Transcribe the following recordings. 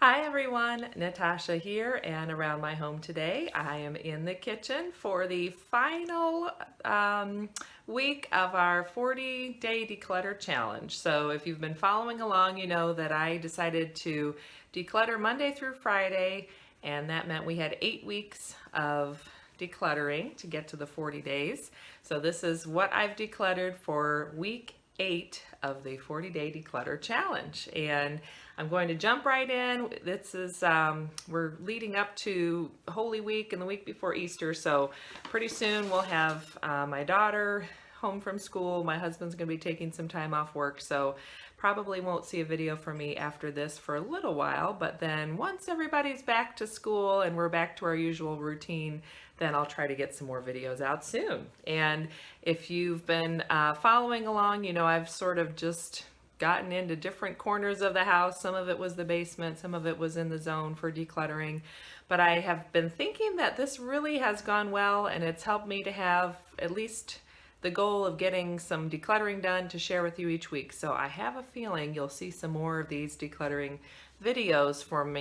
Hi everyone, Natasha here, and around my home today I am in the kitchen for the final week of our 40-day declutter challenge. So if you've been following along, you know that I decided to declutter Monday through Friday, and that meant we had 8 weeks of decluttering to get to the 40 days. So this is what I've decluttered for week 8 of the 40-day declutter challenge, and I'm going to jump right in. This is we're leading up to Holy Week and the week before Easter, so pretty soon we'll have my daughter home from school. My husband's going to be taking some time off work, so probably won't see a video from me after this for a little while, but then once everybody's back to school and we're back to our usual routine, then I'll try to get some more videos out soon. And if you've been following along, you know I've sort of just gotten into different corners of the house. Some of it was the basement, some of it was in the zone for decluttering. But I have been thinking that this really has gone well, and it's helped me to have at least the goal of getting some decluttering done to share with you each week. So I have a feeling you'll see some more of these decluttering videos from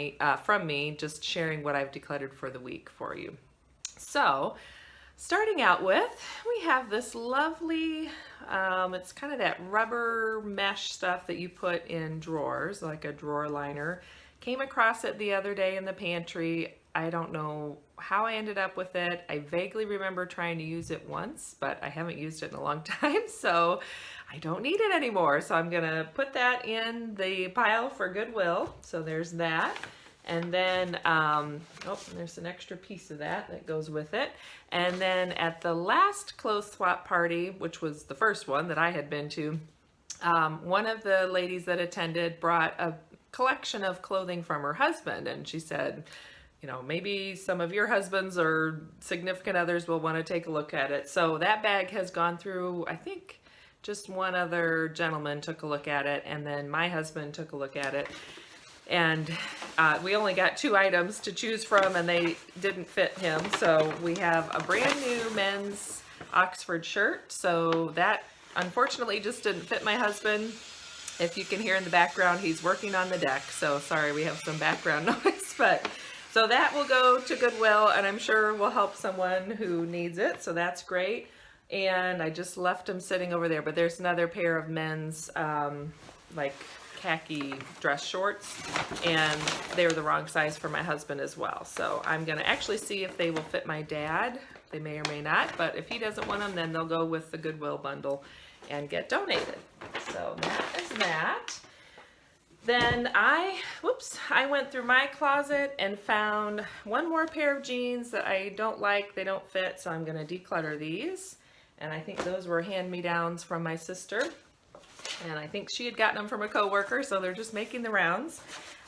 me, just sharing what I've decluttered for the week for you. So starting out with, we have this lovely, it's kind of that rubber mesh stuff that you put in drawers, like a drawer liner. Came across it the other day in the pantry. I don't know how I ended up with it. I vaguely remember trying to use it once, but I haven't used it in a long time, so I don't need it anymore. So I'm gonna put that in the pile for Goodwill. So there's that. And then, oh, there's an extra piece of that goes with it. And then at the last clothes swap party, which was the first one that I had been to, one of the ladies that attended brought a collection of clothing from her husband, and she said, you know, maybe some of your husbands or significant others will want to take a look at it. So that bag has gone through, I think just one other gentleman took a look at it, and then my husband took a look at it. And we only got 2 items to choose from, and they didn't fit him. So we have a brand new men's Oxford shirt. So that unfortunately just didn't fit my husband. If you can hear in the background, he's working on the deck. So sorry, we have some background noise, but so that will go to Goodwill, and I'm sure will help someone who needs it. So that's great. And I just left him sitting over there, but there's another pair of men's like khaki dress shorts, and they're the wrong size for my husband as well. So I'm gonna actually see if they will fit my dad. They may or may not, but if he doesn't want them, then they'll go with the Goodwill bundle and get donated. So that is that. Then I went through my closet and found one more pair of jeans that I don't like. They don't fit, so I'm gonna declutter these. And I think those were hand-me-downs from my sister. And I think she had gotten them from a coworker, so they're just making the rounds.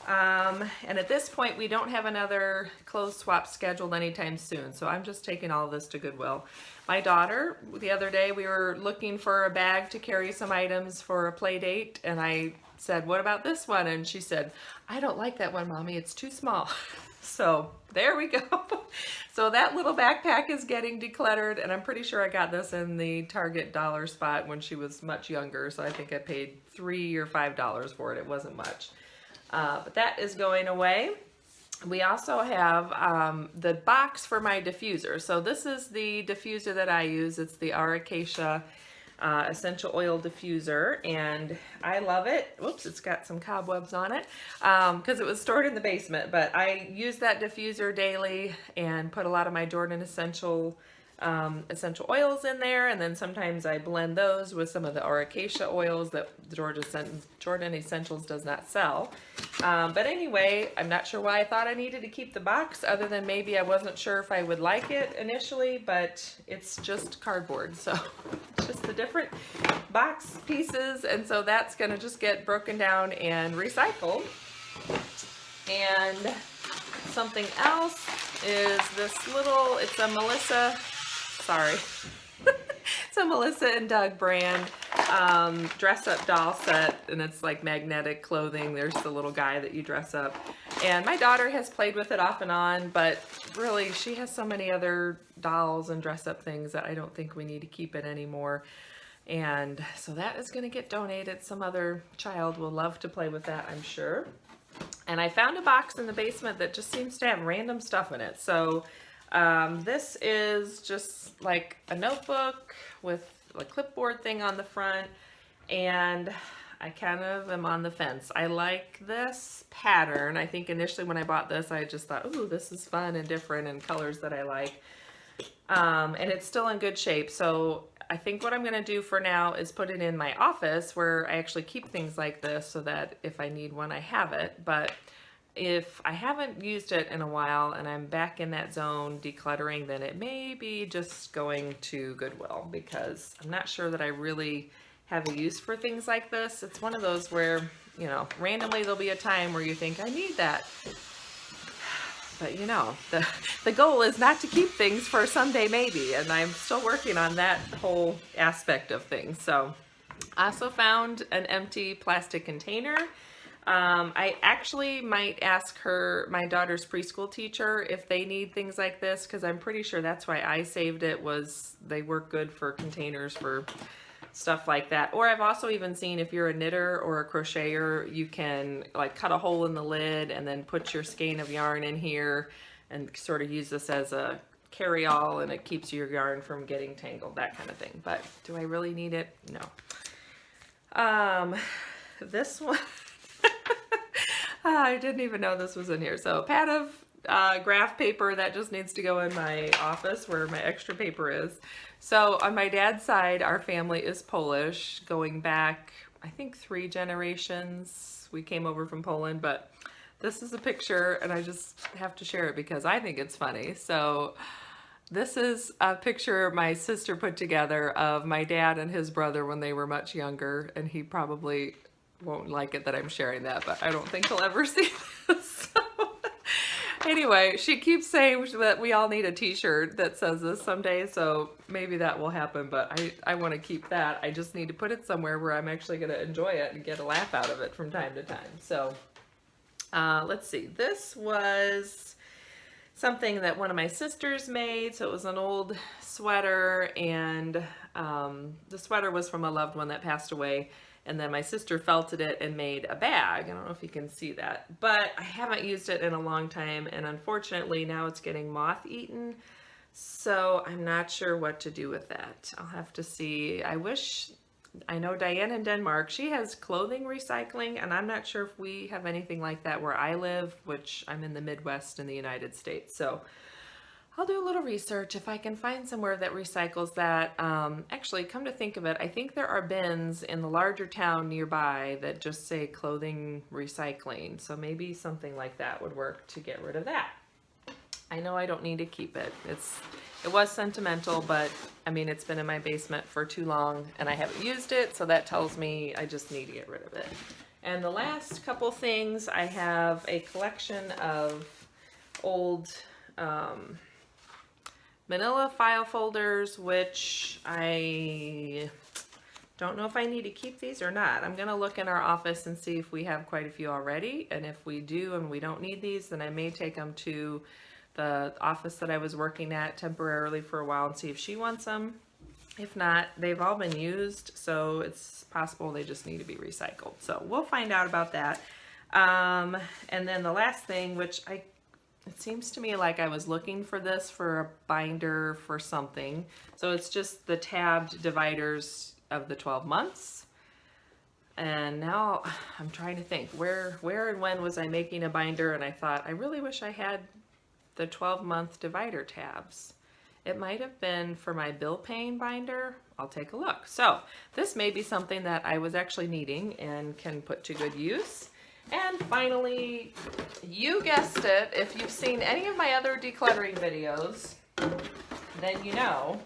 And at this point, we don't have another clothes swap scheduled anytime soon, so I'm just taking all of this to Goodwill. My daughter, the other day, we were looking for a bag to carry some items for a play date, and I said, what about this one? And she said, I don't like that one, Mommy, it's too small. So there we go. So that little backpack is getting decluttered, and I'm pretty sure I got this in the Target dollar spot when she was much younger, so I think I paid $3 or $5 for it. It wasn't much. But that is going away. We also have the box for my diffuser. So this is the diffuser that I use. It's the Acacia essential oil diffuser, and I love it. Whoops, it's got some cobwebs on it because it was stored in the basement, but I use that diffuser daily and put a lot of my Jordan essential oils in there, and then sometimes I blend those with some of the Acacia oils that Jordan Essentials does not sell. But anyway, I'm not sure why I thought I needed to keep the box, other than maybe I wasn't sure if I would like it initially, but it's just cardboard, so it's just the different box pieces, and so that's gonna just get broken down and recycled. And something else is this little, it's a Melissa, sorry. It's a Melissa and Doug brand dress-up doll set, and it's like magnetic clothing. There's the little guy that you dress up. And my daughter has played with it off and on, but really she has so many other dolls and dress-up things that I don't think we need to keep it anymore. And so that is going to get donated. Some other child will love to play with that, I'm sure. And I found a box in the basement that just seems to have random stuff in it. So this is just like a notebook with a clipboard thing on the front, and I kind of am on the fence. I like this pattern. I think initially when I bought this, I just thought, ooh, this is fun and different and colors that I like. And it's still in good shape. So I think what I'm going to do for now is put it in my office where I actually keep things like this so that if I need one, I have it. But if I haven't used it in a while and I'm back in that zone decluttering, then it may be just going to Goodwill, because I'm not sure that I really have a use for things like this. It's one of those where, you know, randomly there'll be a time where you think, I need that. But you know, the goal is not to keep things for someday maybe, and I'm still working on that whole aspect of things. So I also found an empty plastic container. I actually might ask my daughter's preschool teacher if they need things like this, because I'm pretty sure that's why I saved it, was they work good for containers for stuff like that. Or I've also even seen, if you're a knitter or a crocheter, you can like cut a hole in the lid and then put your skein of yarn in here and sort of use this as a carry-all, and it keeps your yarn from getting tangled, that kind of thing. But do I really need it? No. This one, I didn't even know this was in here. So a pad of graph paper that just needs to go in my office where my extra paper is. So on my dad's side, our family is Polish, going back, I think 3 generations. We came over from Poland, but this is a picture and I just have to share it because I think it's funny. So this is a picture my sister put together of my dad and his brother when they were much younger, and he probably won't like it that I'm sharing that, but I don't think he'll ever see this. Anyway, she keeps saying that we all need a t-shirt that says this someday, so maybe that will happen, but I want to keep that. I just need to put it somewhere where I'm actually going to enjoy it and get a laugh out of it from time to time. So let's see. This was something that one of my sisters made. So it was an old sweater, and the sweater was from a loved one that passed away. And then my sister felted it and made a bag. I don't know if you can see that, but I haven't used it in a long time, and unfortunately now it's getting moth-eaten, so I'm not sure what to do with that. I'll have to see. I know Diane in Denmark, she has clothing recycling, and I'm not sure if we have anything like that where I live, which I'm in the Midwest in the United States. So I'll do a little research if I can find somewhere that recycles that. Actually, come to think of it, I think there are bins in the larger town nearby that just say clothing recycling. So maybe something like that would work to get rid of that. I know I don't need to keep it. It was sentimental, but I mean, it's been in my basement for too long and I haven't used it, so that tells me I just need to get rid of it. And the last couple things, I have a collection of old manila file folders, which I don't know if I need to keep these or not. I'm gonna look in our office and see if we have quite a few already, and if we do and we don't need these, then I may take them to the office that I was working at temporarily for a while and see if she wants them. If not, they've all been used, so it's possible they just need to be recycled. So we'll find out about that. And then the last thing, which it seems to me like I was looking for this for a binder for something. So it's just the tabbed dividers of the 12 months. And now I'm trying to think, where and when was I making a binder, and I thought, I really wish I had the 12-month divider tabs. It might have been for my bill paying binder. I'll take a look. So this may be something that I was actually needing and can put to good use. And finally, you guessed it, if you've seen any of my other decluttering videos, then you know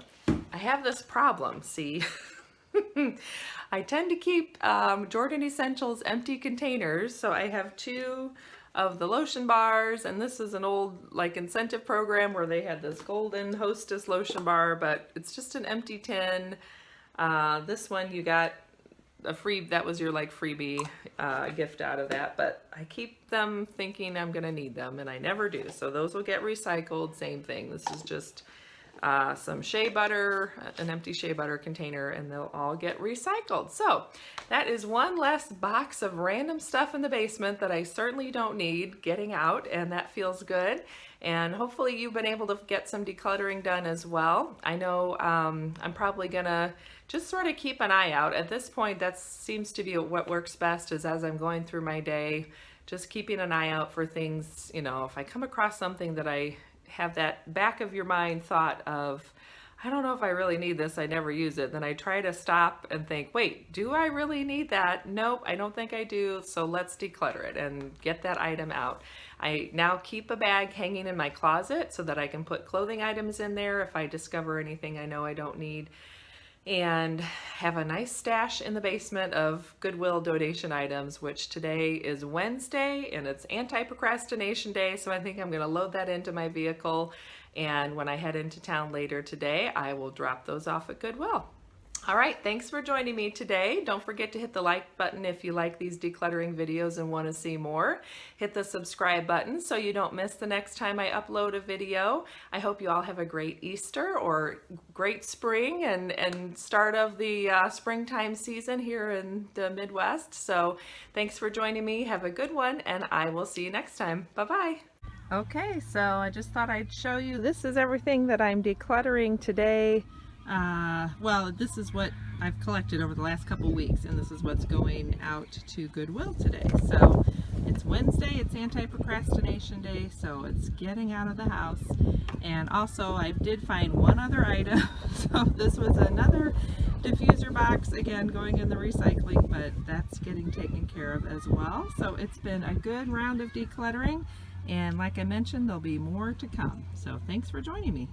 I have this problem, see? I tend to keep Jordan Essentials empty containers, so I have 2 of the lotion bars, and this is an old like incentive program where they had this golden Hostess lotion bar, but it's just an empty tin. This one you got that was your like freebie gift out of that, but I keep them thinking I'm gonna need them and I never do. So those will get recycled, same thing. This is just some shea butter, an empty shea butter container, and they'll all get recycled. So that is one less box of random stuff in the basement that I certainly don't need getting out, and that feels good. And hopefully you've been able to get some decluttering done as well. I know I'm probably gonna just sort of keep an eye out. At this point, that seems to be what works best, is as I'm going through my day, just keeping an eye out for things. You know, if I come across something that I have that back of your mind thought of, I don't know if I really need this, I never use it, then I try to stop and think, wait, do I really need that? Nope, I don't think I do, so let's declutter it and get that item out. I now keep a bag hanging in my closet so that I can put clothing items in there if I discover anything I know I don't need, and have a nice stash in the basement of Goodwill donation items, which today is Wednesday and it's anti-procrastination day, so I think I'm gonna load that into my vehicle, and when I head into town later today, I will drop those off at Goodwill. All right, thanks for joining me today. Don't forget to hit the like button if you like these decluttering videos and want to see more. Hit the subscribe button so you don't miss the next time I upload a video. I hope you all have a great Easter or great spring and start of the springtime season here in the Midwest. So thanks for joining me. Have a good one, and I will see you next time. Bye-bye. Okay, so I just thought I'd show you. This is everything that I'm decluttering today. Well, this is what I've collected over the last couple weeks, and this is what's going out to Goodwill today. So it's Wednesday, it's anti-procrastination day, so it's getting out of the house. And also I did find one other item. So this was another diffuser box, again going in the recycling, but that's getting taken care of as well. So it's been a good round of decluttering, and like I mentioned, there'll be more to come. So thanks for joining me.